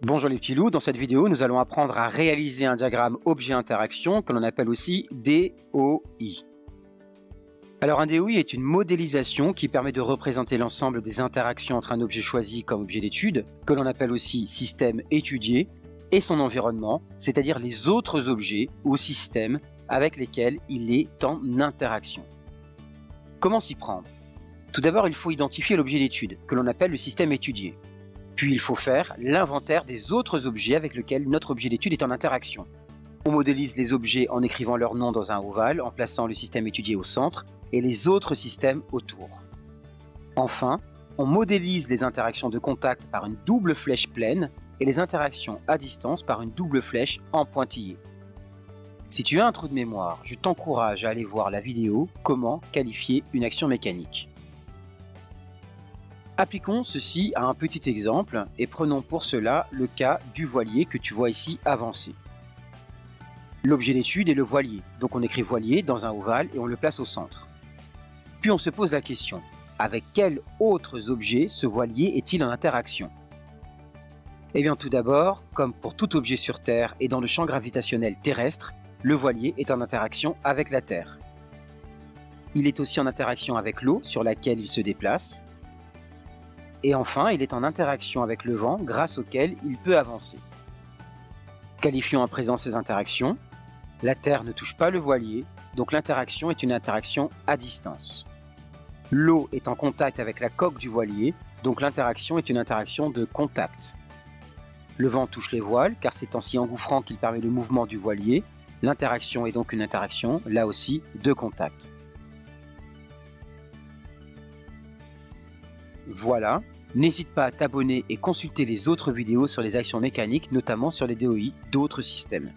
Bonjour les petits loups, dans cette vidéo nous allons apprendre à réaliser un diagramme objet-interaction que l'on appelle aussi DOI. Alors un DOI est une modélisation qui permet de représenter l'ensemble des interactions entre un objet choisi comme objet d'étude, que l'on appelle aussi système étudié, et son environnement, c'est-à-dire les autres objets ou systèmes avec lesquels il est en interaction. Comment s'y prendre? Tout d'abord, il faut identifier l'objet d'étude, que l'on appelle le système étudié. Puis il faut faire l'inventaire des autres objets avec lesquels notre objet d'étude est en interaction. On modélise les objets en écrivant leur nom dans un ovale, en plaçant le système étudié au centre et les autres systèmes autour. Enfin, on modélise les interactions de contact par une double flèche pleine et les interactions à distance par une double flèche en pointillé. Si tu as un trou de mémoire, je t'encourage à aller voir la vidéo « Comment qualifier une action mécanique ». Appliquons ceci à un petit exemple et prenons pour cela le cas du voilier que tu vois ici avancé. L'objet d'étude est le voilier, donc on écrit voilier dans un ovale et on le place au centre. Puis on se pose la question, avec quels autres objets ce voilier est-il en interaction? Eh bien tout d'abord, comme pour tout objet sur Terre et dans le champ gravitationnel terrestre, le voilier est en interaction avec la Terre. Il est aussi en interaction avec l'eau sur laquelle il se déplace. Et enfin, il est en interaction avec le vent grâce auquel il peut avancer. Qualifions à présent ces interactions. La Terre ne touche pas le voilier, donc l'interaction est une interaction à distance. L'eau est en contact avec la coque du voilier, donc l'interaction est une interaction de contact. Le vent touche les voiles, car c'est en s'y engouffrant qu'il permet le mouvement du voilier. L'interaction est donc une interaction, là aussi, de contact. Voilà, n'hésite pas à t'abonner et consulter les autres vidéos sur les actions mécaniques, notamment sur les DOI d'autres systèmes.